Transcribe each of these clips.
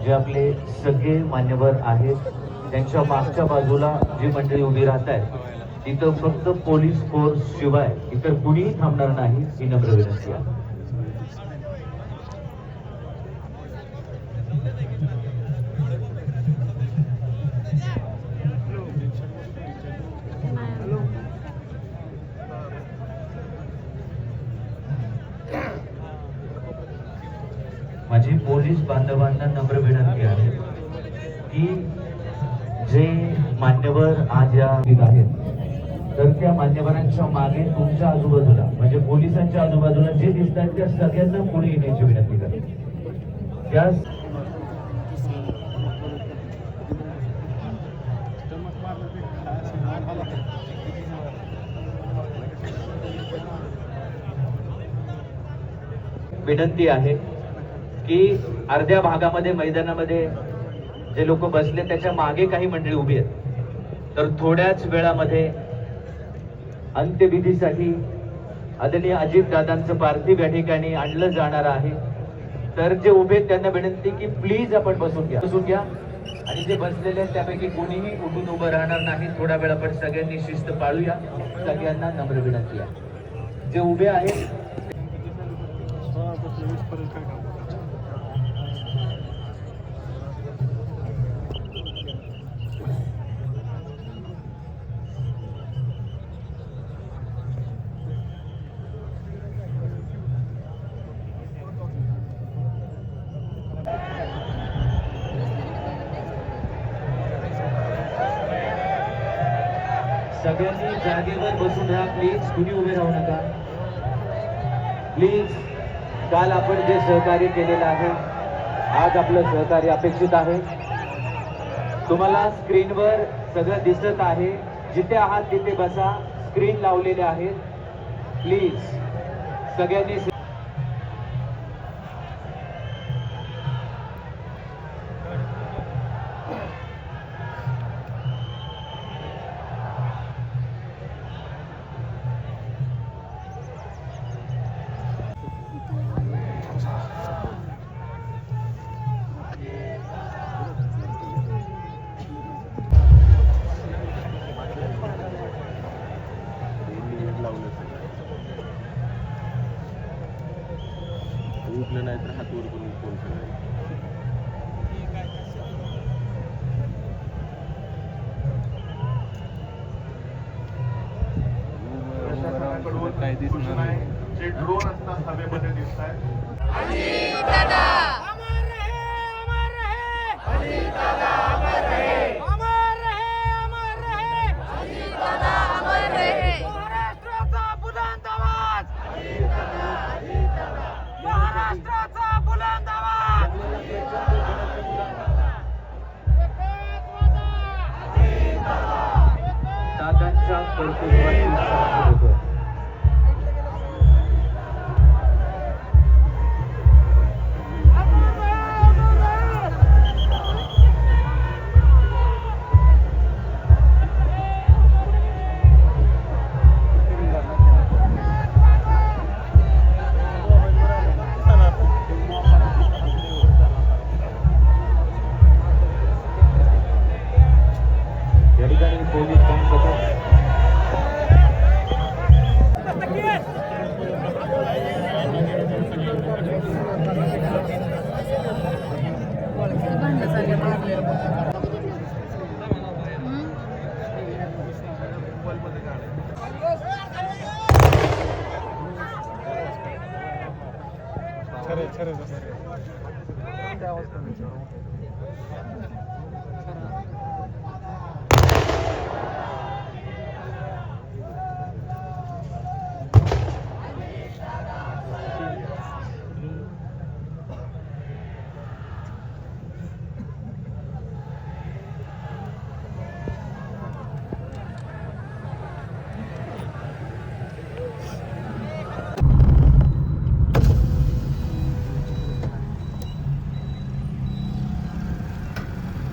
जे आपले सगळे मान्यवर आहेत त्यांच्या मागच्या बाजूला जी मंडळी उभी राहत आहेत तिथं फक्त पोलीस फोर्स शिवाय इतर कुणीही थांबणार नाही ही नम्र विनंती आहे. माझी पोलीस बांधवांना नम्र विनंती आहे की जे मान्यवर आज या आहेत तर त्या मान्यवरांच्या मागे तुमच्या आजूबाजूला म्हणजे पोलिसांच्या आजूबाजूला जे दिसतात त्या सगळ्यांना पुढे येण्याची विनंती करते. त्यास विनंती आहे की अर्ध्या भागामध्ये मैदानामध्ये जे लोक बसले त्याच्या मागे काही मंडळी उभी आहेत तर थोड्याच वेळामध्ये अंत्यविधीसाठी आदरणीय अजितदादांचं पार्थिव या ठिकाणी आणलं जाणार आहे. तर जे उभे आहेत त्यांना विनंती की प्लीज आपण बसून घ्या आणि जे बसलेले आहेत त्यापैकी कोणीही उठून उभं राहणार नाही. थोडा वेळ आपण सगळ्यांनी शिस्त पाळूया. सगळ्यांना नम्र विनंती आहे. जे उभे आहेत सगळ्यांनी जागेवर बसून राहा प्लीज. कुणी उभे राहू नका प्लीज. काल आपण जे सहकार्य केलेलं आहे आज आपलं सहकार्य अपेक्षित आहे. तुम्हाला स्क्रीनवर सगळं दिसत आहे. जिथे आहात तिथे बसा. स्क्रीन लावलेले आहेत. प्लीज सगळ्यांनी उठलं नाही तर हात वर करून फोन करायचा. काय दिसणार नाही. जे ड्रोन असतात हवेमध्ये दिसतात. दादांच्या कर्तृत्वाची साथ होतं. या ठिकाणी पोलीस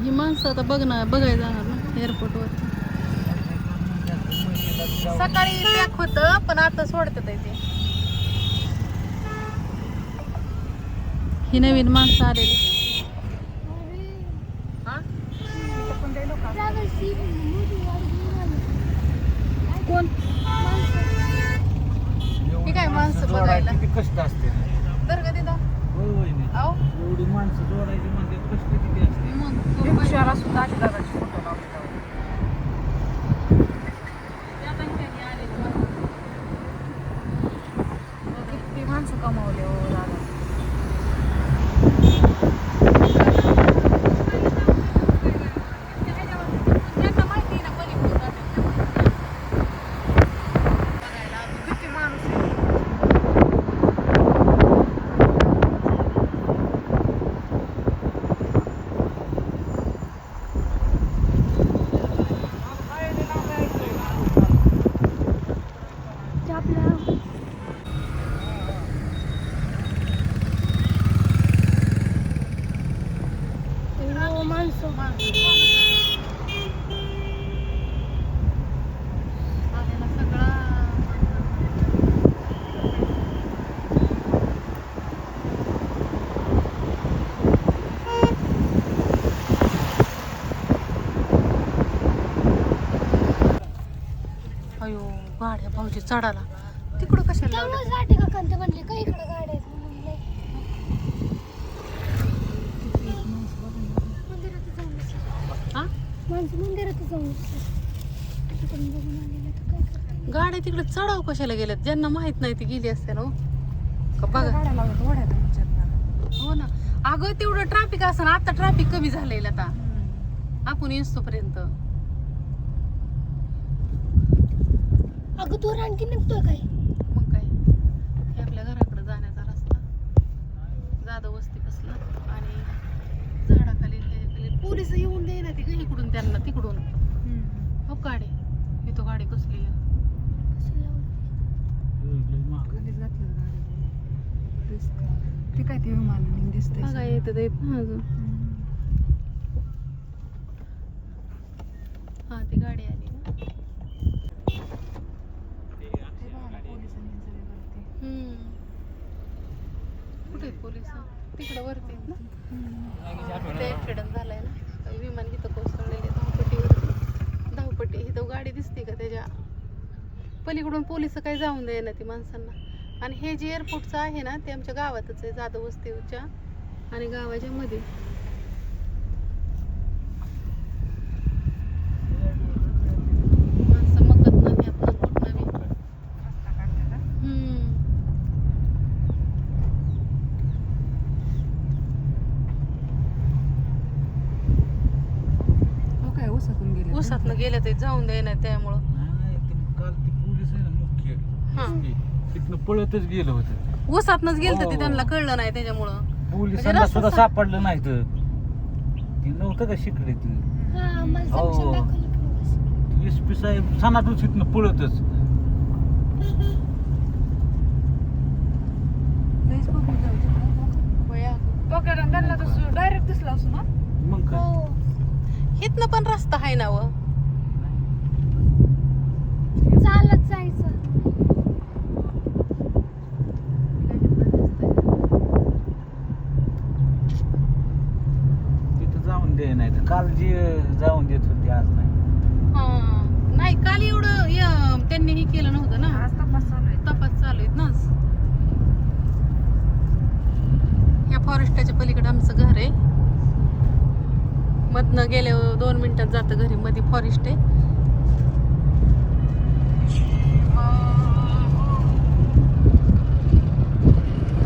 ही माणसं आता बघायला जाणार ना एअरपोर्टवर. सकाळी पॅक होतं पण आता सोडतात ते. ही नवीन माणसं आलेली. हा? कोण ही काय माणसं बघायला किती कष्ट असते तर का तिथं अहो एवढी माणसं जोडायची म्हणजे कष्ट किती असते. मग शहरात सुद्धा दादाची फोटो लावले किती माणसं कमावले हो दादा. किती माणूस आहे. अयो गाड्या भाऊजी चढाला तिकडं कशाला लावल्या? हा? गाड्या तिकडे चढाव कशाला गेल्यात ज्यांना माहित नाही ती गेली असते ना हो. का बघा गाड्या लावत ओढ्या तुमच्यात. हो ना अगं तेवढं ट्रॅफिक असं आता ट्रॅफिक कमी झालेलं आता आपण येतो पर्यंत. अगं तू आणखी निघतोय काय? मग काय हे आपल्या घराकडे जाण्याचा रस्ता जाधव वस्ती बसला आणि झाडाखाली खाली पोलीस येऊन दे ना ती इकडून त्यांना तिकडून हो गाडी इथं गाडी कसली आहे. खालीच घातलं गाडी. ती काय ती विमान दिसते. बघा येतं येत ना अजून. हा ती गाडी आली ना. कुठे आहेत पोलिस तिकडं वरती आहेत ना. ते ऍक्सिडेंट झालाय ना विमान इथं कोसळलेले धावपट्टी इथं गाडी दिसते का त्याच्या पलीकडून पोलिस काही जाऊन द्याय ना ती माणसांना. आणि हे जे एअरपोर्टचं आहे ना ते आमच्या गावातच आहे जाधव वस्तीच्या आणि गावाच्या मध्ये. माणसं मकत नाही आपलं कुठं बी. हो काय ऊसातून गेले. ऊसातनं गेलं ते जाऊन द्याय ना त्यामुळं. नाही, ते काल ती पोलीस आहे ना मुख्य हा. तिथनं पळतच गेलं होतं. ऊसातनच गेलं हो. ते त्यांना कळलं नाही त्याच्यामुळं. पोलिसांना रस्ता सुद्धा सा- सापडलं नाही तर ती नव्हतं का शिकले ती हा मला हो. संशय दाखवलं की बस. SP साहेब सणातून तिथनं पळतच. लईच public जाऊ तिकडं. बया. तो काय त्यांना तर डायरेक्ट दिसला असतो ना. मग काय हो इथनं पण रस्ता आहे ना व. चालत जायचं. तिथं जाऊन दे नाही तर काल जी जाऊन देत होती आज नाही. हा. नाही काल एवढं त्यांनी हे केलं नव्हतं ना. आज तपास चालू आहे. तपास चालू आहेत ना आज. या फॉरेस्टच्या पलीकडे आमचं घर आहे. मधनं गेल्या 2 मिनिटात जातं घरी. मध्ये फॉरेस्ट आहे.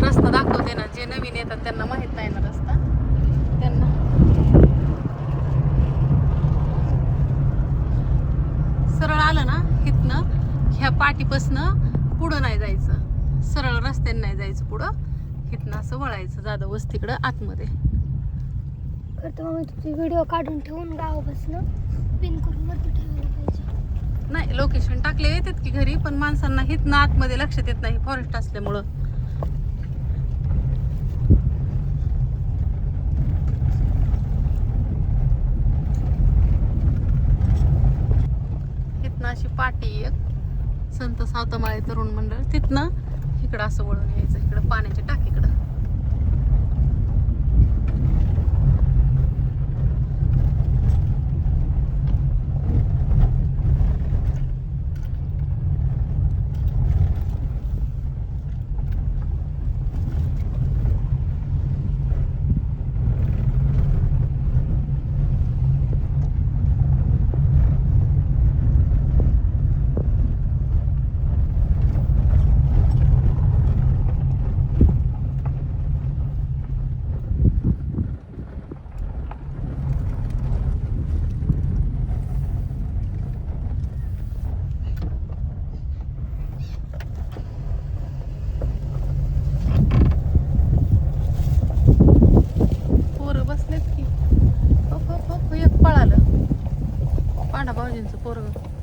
रस्ता दाखवते ना जे नवीन येतात त्यांना माहित नाही ना रस्ता त्यांना. सरळ आलं ना इथनं ह्या पाठीपासनं पुढं नाही जायचं. सरळ रस्त्याने नाही जायचं पुढं. इथनं असं वळायचं जाधव वस्तीकडं आतमध्ये. करतो मग तुझी व्हिडिओ काढून ठेवून गावापासून पिन करून वरती ठेवायला पाहिजे. नाही लोकेशन टाकले येतात की घरी पण माणसांना इथनं आतमध्ये लक्षात येत नाही फॉरेस्ट असल्यामुळं. इथनं अशी पाटी एक संत सावतामाळे तरुण मंडळ, तिथनं इकडं असं वळून यायचं इकडं पाण्याच्या टाकीकडं. पोरं बसलेत की. हो हो हो, एक पळालं पांडा भाऊजींचं पोरग.